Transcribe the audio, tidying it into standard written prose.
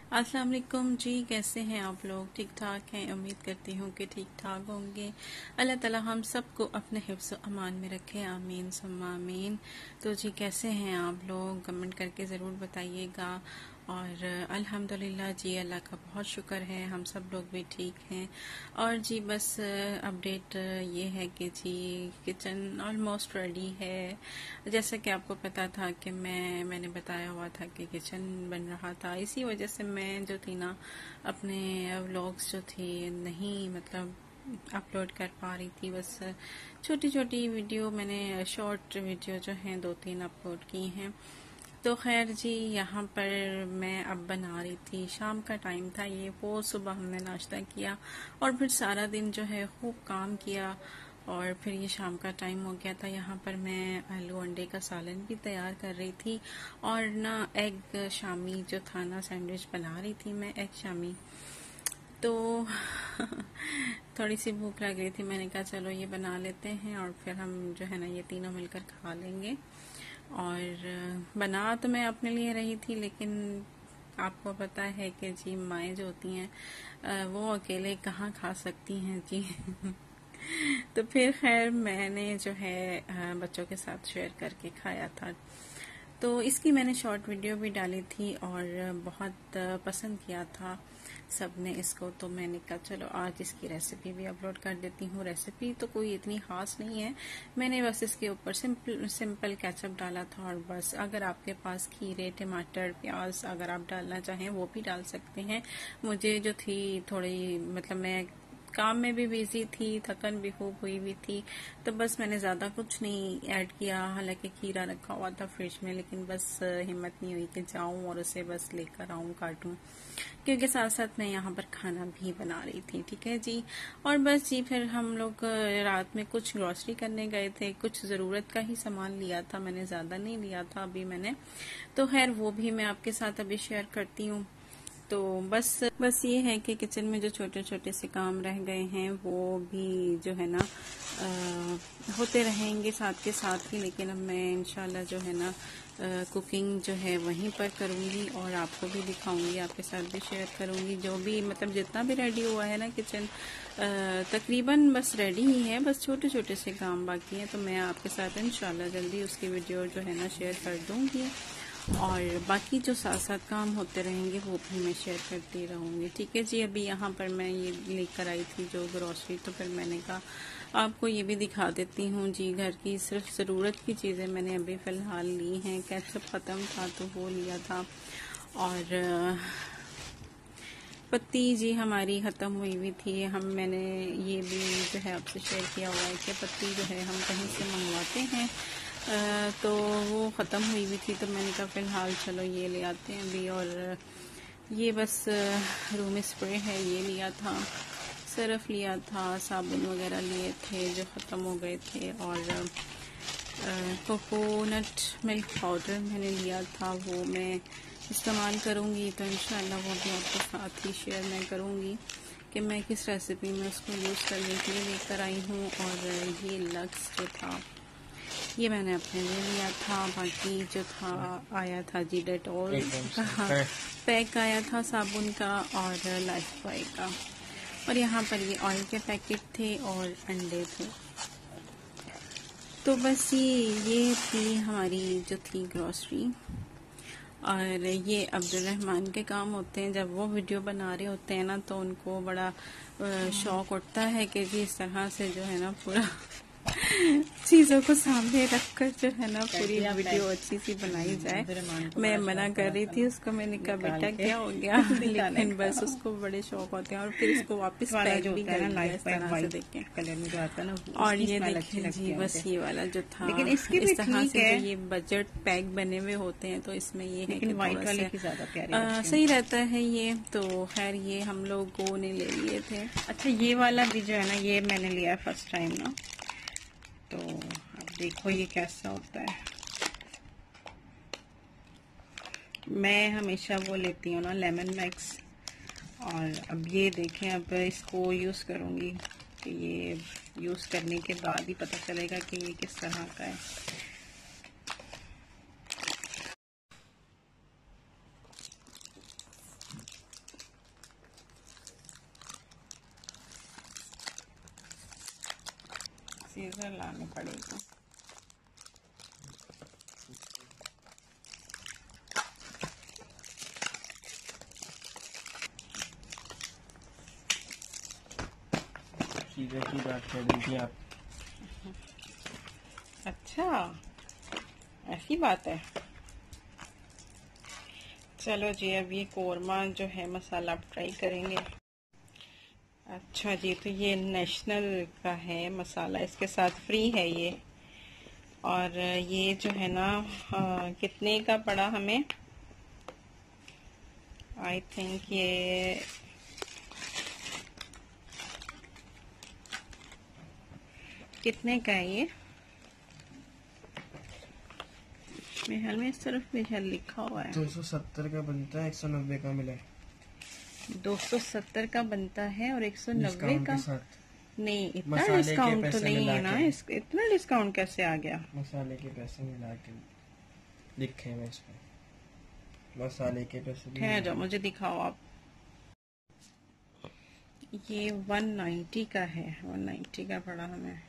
अस्सलाम वालेकुम जी। कैसे हैं आप लोग? ठीक ठाक हैं? उम्मीद करती हूँ कि ठीक ठाक होंगे। अल्लाह ताला हम सबको अपने हिफ्ज़ अमान में रखे, आमीन सुम्मा आमीन। तो जी कैसे हैं आप लोग? कमेंट करके ज़रूर बताइएगा। और अल्हम्दुलिल्लाह जी, अल्लाह का बहुत शुक्र है, हम सब लोग भी ठीक हैं। और जी बस अपडेट ये है कि जी किचन ऑलमोस्ट रेडी है। जैसा कि आपको पता था कि मैंने बताया हुआ था कि किचन बन रहा था, इसी वजह से मैं जो थी ना अपने व्लॉग्स जो थे नहीं मतलब अपलोड कर पा रही थी। बस छोटी छोटी वीडियो मैंने शॉर्ट वीडियो जो हैं 2-3 अपलोड की हैं। तो खैर जी, यहाँ पर मैं अब बना रही थी, शाम का टाइम था ये वो। सुबह हमने नाश्ता किया और फिर सारा दिन जो है खूब काम किया और फिर ये शाम का टाइम हो गया था। यहाँ पर मैं आलू अंडे का सालन भी तैयार कर रही थी और ना एग शामी जो था ना, सैंडविच बना रही थी मैं, एग शामी। तो थोड़ी सी भूख लग रही थी, मैंने कहा चलो ये बना लेते हैं और फिर हम जो है ना ये तीनों मिलकर खा लेंगे। और बना तो मैं अपने लिए रही थी, लेकिन आपको पता है कि जी माएँ जो होती हैं वो अकेले कहाँ खा सकती हैं जी। तो फिर खैर मैंने जो है बच्चों के साथ शेयर करके खाया था। तो इसकी मैंने शॉर्ट वीडियो भी डाली थी और बहुत पसंद किया था सबने इसको। तो मैंने कहा चलो आज इसकी रेसिपी भी अपलोड कर देती हूँ। रेसिपी तो कोई इतनी खास नहीं है, मैंने बस इसके ऊपर सिंपल केचप डाला था और बस। अगर आपके पास खीरे, टमाटर, प्याज अगर आप डालना चाहें वो भी डाल सकते हैं। मुझे जो थी थोड़ी मतलब मैं काम में भी बिजी थी, थकन भी खूब हुई हुई थी, तो बस मैंने ज़्यादा कुछ नहीं ऐड किया। हालांकि खीरा रखा हुआ था फ्रिज में, लेकिन बस हिम्मत नहीं हुई कि जाऊं और उसे बस लेकर आऊं, काटूं, क्योंकि साथ साथ मैं यहाँ पर खाना भी बना रही थी। ठीक है जी। और बस जी फिर हम लोग रात में कुछ ग्रॉसरी करने गए थे, कुछ ज़रूरत का ही सामान लिया था मैंने, ज़्यादा नहीं लिया था अभी मैंने। तो खैर वो भी मैं आपके साथ अभी शेयर करती हूँ। तो बस ये है कि किचन में जो छोटे छोटे से काम रह गए हैं वो भी जो है ना होते रहेंगे साथ के साथ ही। लेकिन अब मैं इंशाल्लाह जो है ना कुकिंग जो है वहीं पर करूँगी और आपको भी दिखाऊंगी, आपके साथ भी शेयर करूँगी। जो भी मतलब जितना भी रेडी हुआ है ना किचन, तकरीबन बस रेडी ही है, बस छोटे छोटे से काम बाकी हैं। तो मैं आपके साथ इंशाल्लाह जल्दी उसकी वीडियो जो है ना शेयर कर दूँगी और बाकी जो साथ साथ काम होते रहेंगे वो भी मैं शेयर करती रहूँगी। ठीक है जी। अभी यहाँ पर मैं ये लेकर आई थी जो ग्रॉसरी, तो फिर मैंने कहा आपको ये भी दिखा देती हूँ जी। घर की सिर्फ ज़रूरत की चीज़ें मैंने अभी फ़िलहाल ली हैं। केचप ख़त्म था तो वो लिया था और पत्ती जी हमारी ख़त्म हुई हुई थी। मैंने ये भी जो है आपसे शेयर किया हुआ है कि पत्ती जो है हम कहीं से मंगवाते हैं, तो वो ख़त्म हुई हुई थी। तो मैंने कहा फ़िलहाल चलो ये ले आते हैं अभी। और ये बस रूम स्प्रे है, ये लिया था, सरफ लिया था, साबुन वगैरह लिए थे जो ख़त्म हो गए थे, और कोकोनट मिल्क पाउडर मैंने लिया था, वो मैं इस्तेमाल करूँगी। तो इंशाल्लाह वो भी आपके साथ ही शेयर मैं करूँगी कि मैं किस रेसिपी में उसको यूज़ करने के लिए लेकर आई हूँ। और ये लक्स जो था ये मैंने अपने लिए लिया था। बाकी जो था आया था जी डेटॉल का पैक आया था साबुन का और लाइफ बॉय का। और यहाँ पर ये ऑयल के पैकेट थे और अंडे थे। तो बस ये थी हमारी जो थी ग्रॉसरी। और ये अब्दुल रहमान के काम होते हैं, जब वो वीडियो बना रहे होते हैं ना तो उनको बड़ा शौक उठता है कि जी इस तरह से जो है ना पूरा चीजों को सामने रखकर जो है ना पूरी वीडियो अच्छी सी बनाई जाए। मैं मना कर रही थी उसको, मैंने कहा बेटा क्या हो गया, लेकिन बस उसको बड़े शौक होते हैं। और फिर इसको वापस पैक भी कर दिया इस तरह से, देखें कलर में जो आता है ना। और ये देखिए जी बस ये वाला जो था, लेकिन इसकी इस तरह से जो ये बजट पैक बने हुए होते हैं तो इसमें ये है कि व्हाइट वाले की ज्यादा प्यारी सही रहता है ये। तो खैर ये हम लोगों ने ले लिए थे। अच्छा ये वाला भी जो है ना ये मैंने लिया फर्स्ट टाइम ना, तो अब देखो ये कैसा होता है। मैं हमेशा वो लेती हूँ ना लेमन मैक्स, और अब ये देखें अब इसको यूज़ करूँगी कि ये यूज़ करने के बाद ही पता चलेगा कि ये किस तरह का है। सीजर लाने पड़ेगा। सीजर की बात कर रही थी आप। अच्छा, ऐसी बात है। चलो जी, अब ये कोरमा जो है मसाला आप ट्राई करेंगे। अच्छा जी, तो ये नेशनल का है मसाला, इसके साथ फ्री है ये। और ये जो है ना कितने का पड़ा हमें? आई थिंक ये कितने का है ये? मेरे ख्याल में इस तरफ मेरे ख्याल लिखा हुआ है 270 का बनता है, 190 का मिला है। 270 का बनता है और 190 डिस्काउंट का? के साथ। नहीं, इतना मसाले के डिस्काउंट तो पैसे नहीं मिला है ना। के। इतना डिस्काउंट कैसे आ गया? मसाले के पैसे मिला के लिखे हैं इस पे, मसाले के पैसे भी ठहर मिला जाओ, के। मुझे दिखाओ आप। ये 190 का है, 190 का पड़ा हमें।